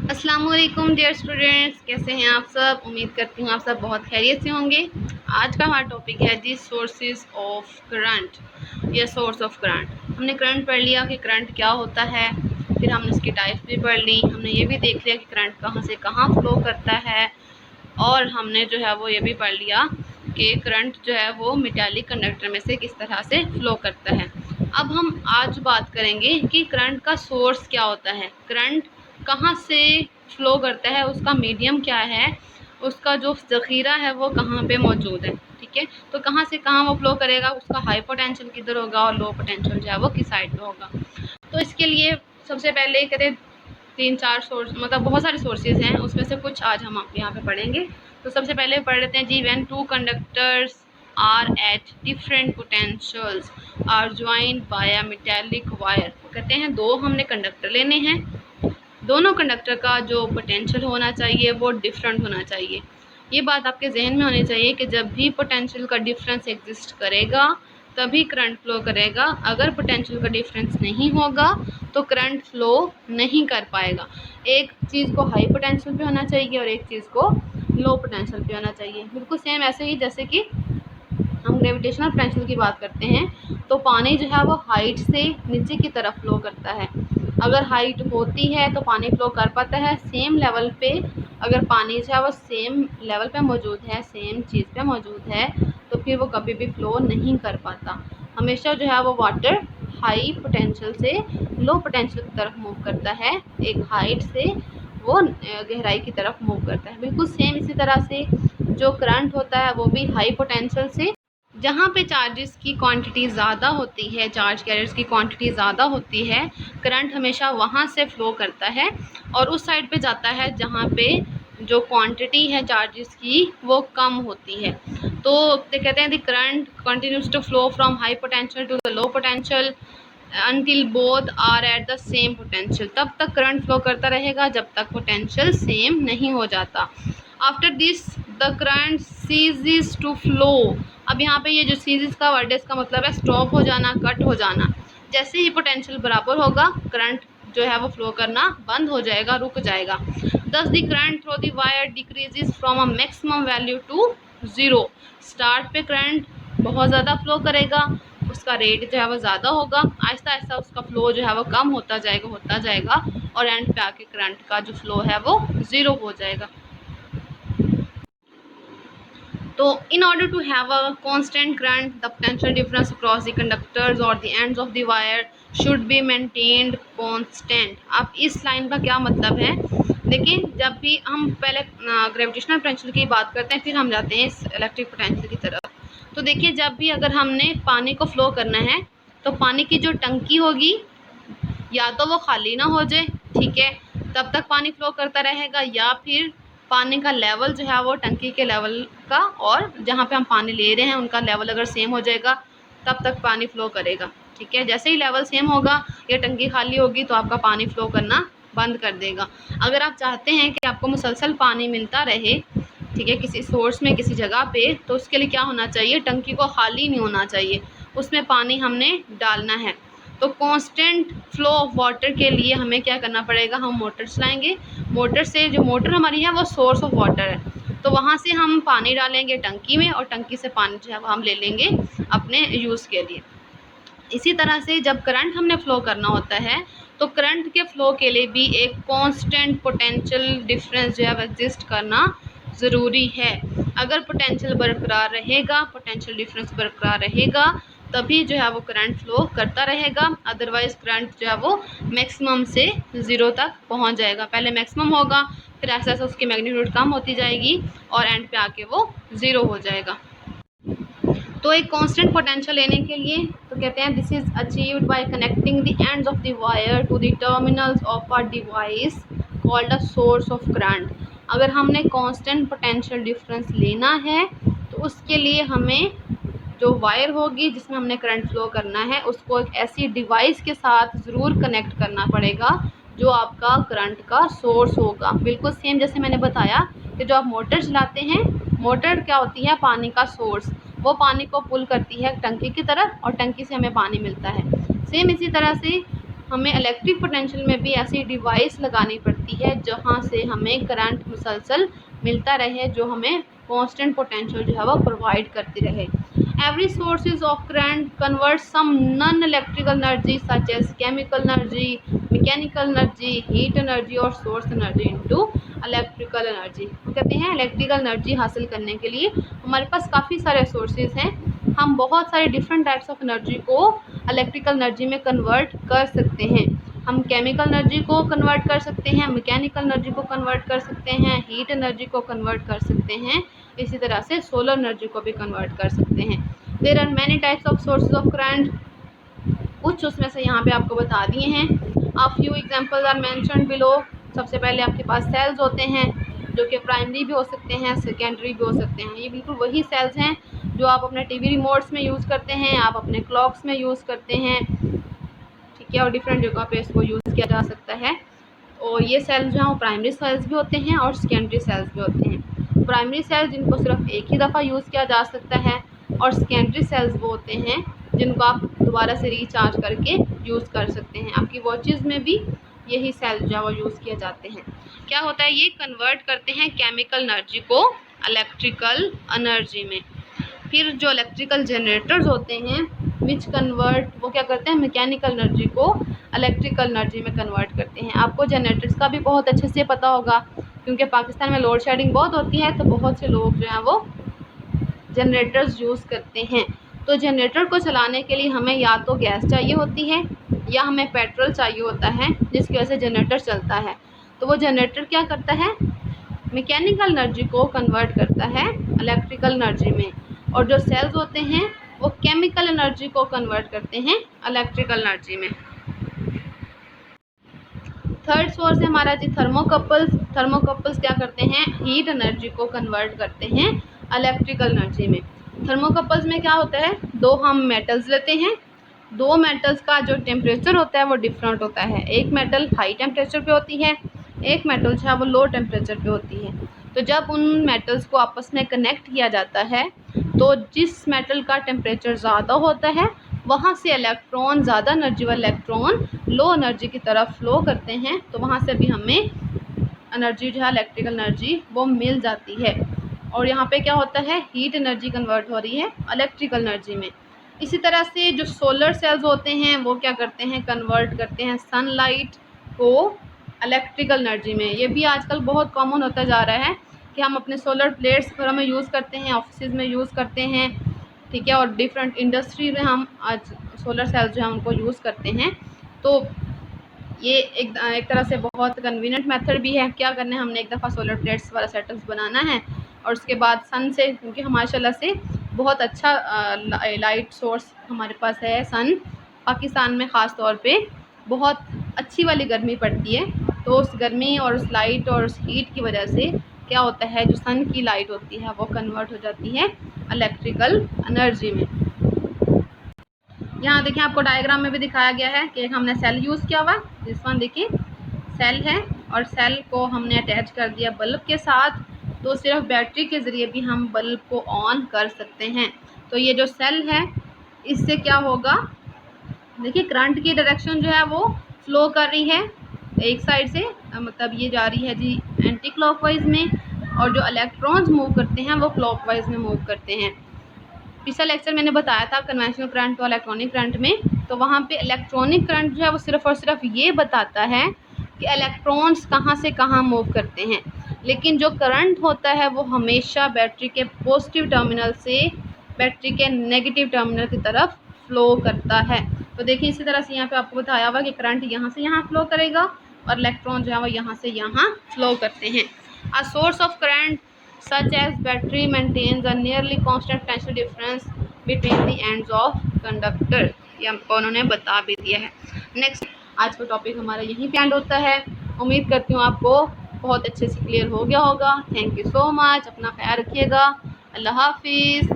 अस्सलाम वालेकुम dear students, कैसे हैं आप सब। उम्मीद करती हूँ आप सब बहुत खैरियत से होंगे। आज का हमारा टॉपिक है दी सोर्सेज ऑफ करंट या सोर्स ऑफ करंट। हमने करंट पढ़ लिया कि करंट क्या होता है, फिर हमने उसकी टाइप्स भी पढ़ ली। हमने ये भी देख लिया कि करंट कहाँ से कहाँ फ्लो करता है, और हमने जो है वो ये भी पढ़ लिया कि करंट जो है वो मेटालिक कंडक्टर में से किस तरह से फ्लो करता है। अब हम आज बात करेंगे कि करंट का सोर्स क्या होता है, करंट कहाँ से फ्लो करता है, उसका मीडियम क्या है, उसका जो ज़ख़ीरा है वो कहाँ पे मौजूद है। ठीक है, तो कहाँ से कहाँ वो फ्लो करेगा, उसका हाई पोटेंशियल किधर होगा और लो पोटेंशियल जो है वो किस साइड पे होगा। तो इसके लिए सबसे पहले कहते हैं 3-4 सोर्स, मतलब बहुत सारे सोर्सेज हैं, उसमें से कुछ आज हम यहाँ पे पढ़ेंगे। तो सबसे पहले पढ़ लेते हैं जी, when two conductors are at different potentials are joined by a metallic wire. कहते हैं दो हमने कंडक्टर लेने हैं, दोनों कंडक्टर का जो पोटेंशियल होना चाहिए वो डिफरेंट होना चाहिए। ये बात आपके जहन में होनी चाहिए कि जब भी पोटेंशियल का डिफरेंस एग्जिस्ट करेगा तभी करंट फ्लो करेगा। अगर पोटेंशियल का डिफरेंस नहीं होगा तो करंट फ्लो नहीं कर पाएगा। एक चीज़ को हाई पोटेंशियल पे होना चाहिए और एक चीज़ को लो पोटेंशियल पे होना चाहिए। बिल्कुल सेम ऐसे ही जैसे कि हम ग्रेविटेशनल पोटेंशियल की बात करते हैं तो पानी जो है वो हाइट से नीचे की तरफ फ्लो करता है। अगर हाइट होती है तो पानी फ्लो कर पाता है सेम लेवल पे। अगर पानी जो है वो सेम लेवल पे मौजूद है, सेम चीज़ पे मौजूद है, तो फिर वो कभी भी फ्लो नहीं कर पाता। हमेशा जो है वो वाटर हाई पोटेंशियल से लो पोटेंशियल की तरफ मूव करता है, एक हाइट से वो गहराई की तरफ मूव करता है। बिल्कुल सेम इसी तरह से जो करंट होता है वो भी हाई पोटेंशियल से, जहाँ पे चार्जेस की क्वांटिटी ज़्यादा होती है, चार्ज कैरियर्स की क्वांटिटी ज़्यादा होती है, करंट हमेशा वहाँ से फ्लो करता है और उस साइड पे जाता है जहाँ पे जो क्वांटिटी है चार्जेस की वो कम होती है। तो कहते हैं the current continues to flow from high potential to the low potential until both are at the same potential. तब तक करंट फ्लो करता रहेगा जब तक पोटेंशियल सेम नहीं हो जाता। After this the current ceases to flow. अब यहाँ पे ये जो सीरीज का वर्ड है इसका मतलब है स्टॉप हो जाना, कट हो जाना। जैसे ही पोटेंशियल बराबर होगा करंट जो है वो फ्लो करना बंद हो जाएगा, रुक जाएगा। Thus the current through the wire decreases from a maximum value to 0। Start पे करंट बहुत ज़्यादा फ्लो करेगा, उसका रेट जो है वो ज़्यादा होगा, आहिस्ता आहिस्ता उसका फ्लो जो है वो कम होता जाएगा और एंड पे आके करंट का जो फ्लो है वो 0 हो जाएगा। तो in order to have a constant current, the potential difference across the conductors or the ends of the wire should be maintained constant। अब इस लाइन का क्या मतलब है, देखिए जब भी हम पहले ग्रेविटेशनल पोटेंशियल की बात करते हैं फिर हम जाते हैं इस इलेक्ट्रिक पोटेंशियल की तरफ। तो देखिए जब भी अगर हमने पानी को फ्लो करना है तो पानी की जो टंकी होगी या तो वो खाली ना हो जाए, ठीक है, तब तक पानी फ्लो करता रहेगा, या फिर पानी का लेवल जो है वो टंकी के लेवल का और जहाँ पे हम पानी ले रहे हैं उनका लेवल अगर सेम हो जाएगा तब तक पानी फ्लो करेगा। ठीक है, जैसे ही लेवल सेम होगा या टंकी खाली होगी तो आपका पानी फ्लो करना बंद कर देगा। अगर आप चाहते हैं कि आपको मुसलसल पानी मिलता रहे, ठीक है, किसी सोर्स में किसी जगह पे, तो उसके लिए क्या होना चाहिए, टंकी को खाली नहीं होना चाहिए, उसमें पानी हमने डालना है। तो कांस्टेंट फ्लो ऑफ वाटर के लिए हमें क्या करना पड़ेगा, हम मोटर चलाएंगे। मोटर से जो मोटर हमारी है वो सोर्स ऑफ वाटर है, तो वहाँ से हम पानी डालेंगे टंकी में और टंकी से पानी जो है वो हम ले लेंगे अपने यूज़ के लिए। इसी तरह से जब करंट हमने फ़्लो करना होता है तो करंट के फ़्लो के लिए भी एक कांस्टेंट पोटेंशियल डिफरेंस जो है एग्जिस्ट करना ज़रूरी है। अगर पोटेंशियल बरकरार रहेगा, पोटेंशियल डिफरेंस बरकरार रहेगा, तभी जो है वो करंट फ्लो करता रहेगा। अदरवाइज़ करंट जो है वो मैक्सिमम से 0 तक पहुंच जाएगा। पहले मैक्सिमम होगा, फिर ऐसा ऐसा उसकी मैग्नीट्यूड कम होती जाएगी और एंड पे आके वो 0 हो जाएगा। तो एक कांस्टेंट पोटेंशियल लेने के लिए तो कहते हैं this is achieved by connecting the ends of the wire to the terminals of a device called a source of current. अगर हमने कांस्टेंट पोटेंशियल डिफरेंस लेना है तो उसके लिए हमें जो वायर होगी जिसमें हमने करंट फ्लो करना है उसको एक ऐसी डिवाइस के साथ ज़रूर कनेक्ट करना पड़ेगा जो आपका करंट का सोर्स होगा। बिल्कुल सेम जैसे मैंने बताया कि जो आप मोटर चलाते हैं, मोटर क्या होती है, पानी का सोर्स, वो पानी को पुल करती है टंकी की तरफ और टंकी से हमें पानी मिलता है। सेम इसी तरह से हमें इलेक्ट्रिक पोटेंशियल में भी ऐसी डिवाइस लगानी पड़ती है जहाँ से हमें करंट मुसलसल मिलता रहे, जो हमें कांस्टेंट पोटेंशियल जो है वो प्रोवाइड करती रहे। Every sources of current convert some non electrical energy such as chemical energy, mechanical energy, heat energy और source energy into electrical energy. वो कहते हैं इलेक्ट्रिकल एनर्जी हासिल करने के लिए हमारे पास काफ़ी सारे सोर्सेज हैं, हम बहुत सारे डिफरेंट टाइप्स ऑफ एनर्जी को इलेक्ट्रिकल एनर्जी में कन्वर्ट कर सकते हैं। हम केमिकल एनर्जी को कन्वर्ट कर सकते हैं, मैकेनिकल एनर्जी को कन्वर्ट कर सकते हैं, हीट एनर्जी को कन्वर्ट कर सकते हैं, इसी तरह से सोलर एनर्जी को भी कन्वर्ट कर सकते हैं। There are many types of sources of current, कुछ उसमें से यहाँ पे आपको बता दिए हैं। A few examples are mentioned below. सबसे पहले आपके पास सेल्स होते हैं जो कि प्राइमरी भी हो सकते हैं, सेकेंडरी भी हो सकते हैं। ये बिल्कुल वही सेल्स हैं जो आप अपने टीवी रिमोट्स में यूज़ करते हैं, आप अपने क्लॉक्स में यूज़ करते हैं, ठीक है, और डिफरेंट जगह पे इसको यूज़ किया जा सकता है। और ये सेल्स जो हैं वो प्राइमरी सेल्स भी होते हैं और सेकेंडरी सेल्स भी होते हैं। प्राइमरी सेल्स जिनको सिर्फ एक ही दफ़ा यूज़ किया जा सकता है, और सेकेंडरी सेल्स वो होते हैं जिनको आप दोबारा से रिचार्ज करके यूज़ कर सकते हैं। आपकी वॉचेस में भी यही सेल्स जो है वो यूज़ किए जाते हैं। क्या होता है, ये कन्वर्ट करते हैं केमिकल एनर्जी को इलेक्ट्रिकल एनर्जी में। फिर जो इलेक्ट्रिकल जनरेटर्स होते हैं विच कन्वर्ट, वो क्या करते हैं, मैकेनिकल एनर्जी को इलेक्ट्रिकल एनर्जी में कन्वर्ट करते हैं। आपको जनरेटर्स का भी बहुत अच्छे से पता होगा, क्योंकि पाकिस्तान में लोड शेडिंग बहुत होती है, तो बहुत से लोग जो हैं वो जनरेटर्स यूज़ करते हैं। तो जनरेटर को चलाने के लिए हमें या तो गैस चाहिए होती है या हमें पेट्रोल चाहिए होता है, जिसकी वजह से जनरेटर चलता है। तो वो जनरेटर क्या करता है, मैकेनिकल एनर्जी को कन्वर्ट करता है इलेक्ट्रिकल एनर्जी में, और जो सेल्स होते हैं वो केमिकल एनर्जी को कन्वर्ट करते हैं इलेक्ट्रिकल एनर्जी में। थर्ड सोर्स है हमारा जी थर्मोकपल्स। थर्मोकपल्स क्या करते हैं, हीट एनर्जी को कन्वर्ट करते हैं इलेक्ट्रिकल एनर्जी में। थर्मोकपल्स में क्या होता है, दो हम मेटल्स लेते हैं, दो मेटल्स का जो टेम्परेचर होता है वो डिफरेंट होता है। एक मेटल हाई टेम्परेचर पे होती है, एक मेटल जो है वो लो टेम्परेचर पे होती है। तो जब उन मेटल्स को आपस में कनेक्ट किया जाता है, तो जिस मेटल का टेम्परेचर ज़्यादा होता है वहाँ से इलेक्ट्रॉन, ज़्यादा एनर्जी वाले इलेक्ट्रॉन लो एनर्जी की तरफ फ्लो करते हैं, तो वहाँ से भी हमें एनर्जी जो है इलेक्ट्रिकल एनर्जी वो मिल जाती है। और यहाँ पे क्या होता है, हीट एनर्जी कन्वर्ट हो रही है इलेक्ट्रिकल एनर्जी में। इसी तरह से जो सोलर सेल्स होते हैं वो क्या करते हैं, कन्वर्ट करते हैं सनलाइट को इलेक्ट्रिकल एनर्जी में। ये भी आजकल बहुत कॉमन होता जा रहा है कि हम अपने सोलर प्लेट्स घरों में यूज़ करते हैं, ऑफिस में यूज़ करते हैं, ठीक है, और डिफरेंट इंडस्ट्री में हम आज सोलर सेल्स जो है उनको यूज़ करते हैं। तो ये एक तरह से बहुत कन्वीनियंट मेथड भी है। क्या करना है, हमने एक दफ़ा सोलर प्लेट्स वाला सेटअप बनाना है, और उसके बाद सन से, क्योंकि माशाल्लाह से बहुत अच्छा लाइट सोर्स हमारे पास है सन, पाकिस्तान में ख़ास तौर पे बहुत अच्छी वाली गर्मी पड़ती है, तो उस गर्मी और उस लाइट और उस हीट की वजह से क्या होता है, जो सन की लाइट होती है वो कन्वर्ट हो जाती है इलेक्ट्रिकल एनर्जी में। यहाँ देखिए आपको डायग्राम में भी दिखाया गया है कि हमने सेल यूज़ किया हुआ, इस वन देखिए सेल है, और सेल को हमने अटैच कर दिया बल्ब के साथ, तो सिर्फ बैटरी के ज़रिए भी हम बल्ब को ऑन कर सकते हैं। तो ये जो सेल है इससे क्या होगा, देखिए करंट की डायरेक्शन जो है वो फ्लो कर रही है एक साइड से, मतलब ये जा रही है जी एंटी क्लॉकवाइज में, और जो इलेक्ट्रॉन्स मूव करते हैं वो क्लॉकवाइज में मूव करते हैं। पिछला लेक्चर मैंने बताया था कन्वेंशनल करंट और इलेक्ट्रॉनिक करंट में, तो वहाँ पे इलेक्ट्रॉनिक करंट जो है वो सिर्फ और सिर्फ ये बताता है कि इलेक्ट्रॉन्स कहाँ से कहाँ मूव करते हैं, लेकिन जो करंट होता है वो हमेशा बैटरी के पॉजिटिव टर्मिनल से बैटरी के नेगेटिव टर्मिनल की तरफ फ्लो करता है। तो देखिए इसी तरह से यहाँ पे आपको बताया हुआ कि करंट यहाँ से यहाँ फ्लो करेगा और इलेक्ट्रॉन जो है वो यहाँ से यहाँ फ्लो करते हैं। अ source of current such as battery maintains a nearly constant potential difference between the ends of conductor। ये हमको उन्होंने बता भी दिया है। नेक्स्ट, आज का टॉपिक हमारा यहीं पे एंड होता है। उम्मीद करती हूँ आपको बहुत अच्छे से क्लियर हो गया होगा। थैंक यू सो मच, अपना ख्याल रखिएगा, अल्लाह हाफिज़।